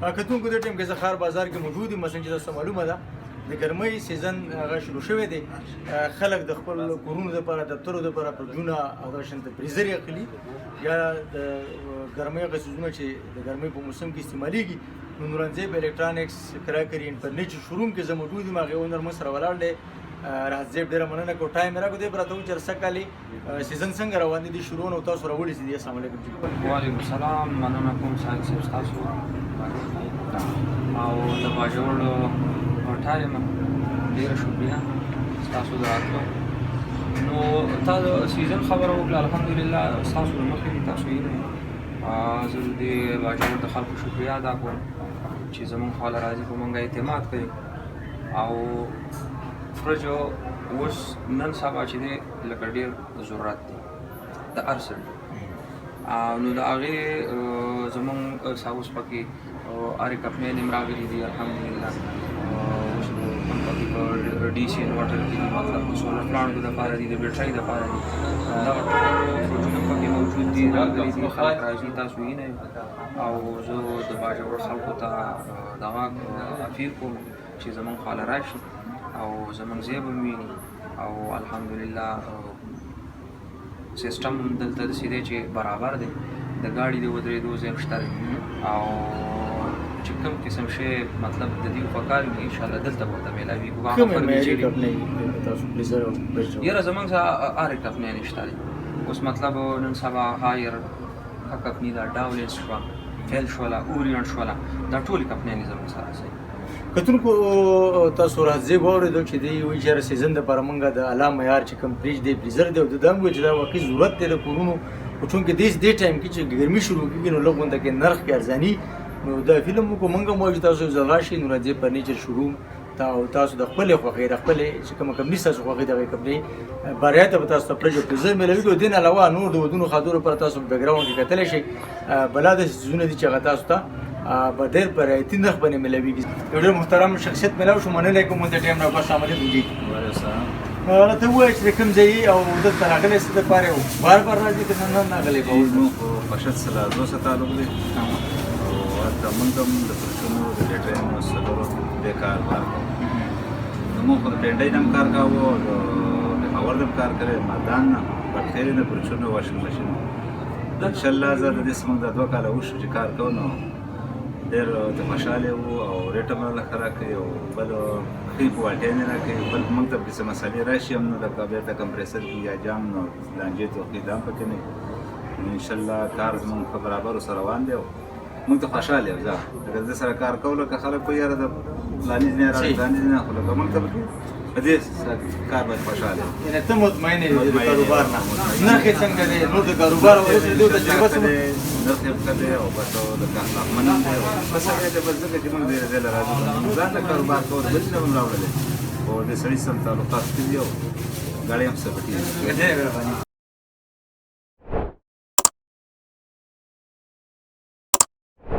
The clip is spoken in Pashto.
کتونکو د ټیم کې زخار بازار کې موجود دي، مثلا چې تاسو معلومه ده د ګرمۍ سیزن هغه شروع شوی دی. خلک د خپل کورونو دپاره دفترو دپاره فرجونه هغه شانته فریزر اخلي یا د ګرمۍ هغه څیزونه چې د ګرمۍ په موسم کې استعمالیږي. نو نورنځی په الکترانکس کراکري فرنیچر شوروم کې زه موجود یم، هغې اونر مو سره ولاړ دی. راحت صاحب ډېره مننه کوم ټایم یې راکړو. دی به راته ووایي چې رسه کالي سیزن څنګه روان دي شروع نه تاسو راوړي دي. السلام علیکم. وعلیکم السلام، مننه کوم سعید صاحب ستاسو او د باجوړ ټایم ډېره شکریه ستاسو د راتلو. نو تا د سیزن خبره وکړه، الحمدلله ستاسو له مخې تاسو یې زه د باجوړ د خلکو شکریه ادا کوم چې زمونږ خواله راځي، په مونږ اعتماد کوي او فرج اوس نن سبا چې دی لکه ډېر ضرورت دی د هر څه. نو د هغې زمونږ اوس پکې هرې کمپنۍ هم راغلي دي الحمدلله. اوس هم پکې په ډي سي انورټر کې دي، مطلب د سولر پلانټو دپاره دي، د بیټرۍ دپاره دي. دغه ټول فرجونه پکې موجود دي، راغلي دي. خلک راځي، تاسو وینئ. او زه د باجوړ خلکو ته دغه اپیل کوم چې زمونږ خواله راشي او زمونږ ځای به وویني. او الحمدلله سیسټم دلته داسې دی چې برابر دی، د ګاډي د ودرېدو ځای هم شته دی. او چې کوم قسم شی مطلب د دې په کار وي انشاءالله دلته به ورته میلاویږي. یاره زمونږ سره هرې کمپنۍ شته دی. اوس مطلب نن سبا هایر ښه کمپني ده، ډاولینس شوه، فیل شوله، اورینټ شوله، دا ټولې کمپنۍ زمونږ سره دي. کتونکو تاسو راځئ واورېدل چې دی وایي چې سیزن دپاره موږ د اعلی معیار چې کوم فریج دی فریزر دی او د دا هم وایي چې دا واقعي ضرورت دی د کورونو. خو چونکې دې ټایم کې چې ګرمي شروع کېږي نو لږ غونډه کې نرخ کې ارزاني. نو دا فلم وکړو موږ هم وایو چې تاسو یو ځل راشئ نورنځی فرنیچر شوروم او تاسو د خپلې خوښۍ د خپلې چې کومه کمپنۍ ستاسو خوښۍ دغه کمپنۍ بریا ته به تاسو ته فرج او فریزر میلاویږي. او دې نه علاوه نور د ودونو ښادو لپاره تاسو په بیکګراونډ کې کتلی شئ بلا داسې څیزونه دي چې هغه تاسو ته په ډېر په رعایتي نرخ باندې میلاویږي. یو ډېر محترم شخصیت میلاو شو، مننه کوم د ټایم را خوښ آمدید وکړي. راته ووایه چې د کوم ځای یې او دلته راغلی څه دپاره یې بار بار راځي که نه راغلی؟ زموږ په پشد سلازو سره تعلق دی او هلته موږ هم د فرشونو د بیټریانو سلورو دې کار بار کوو. زموږ خو د پینډۍ نه هم کار کوو او د پاور نه هم کار کوي، مردان نه بټرۍ نه فرشونو واشنګ ماشین. انشاءالله زه د دې څه موږ دا 2 کاله وشو چې کار کوو نو ډېر د خوشحاله وو او ریټ هم راله ښه راکوي او بل ښې کوالټۍ نه راکوي. بل موږ ته پسې مسالې راشي هم نو لکه بېرته کمپریسر کې یا جام نو لانجې توقع دا هم پکې نه وي. انشاءالله کار زموږ په برابرو سره روان دی او موږ ته خوشحاله یو. زه لکه د سره کار کوو لکه خلک وایي یاره د فلاني ځای راغلی فلاني ځای نه، خو لکه موږ ته په دې کار باندې خوشحاله یم. یعنې ته مطمئن یې د کاروبار نه؟ نرخ یې څنګه دی؟ نور د کاروبار اوسېدو تجربه څه نرخ یې ښه دی او بس لکه اخلاقمن هم دی. بس هغې دی بس ځکه چې موږ ډېره ځای له راځو ځان ته کاروبار کوو، د بل نه هم راوړلی او د سړي سم تعلقات ښه دي او ګاډۍ هم ثبتېږي.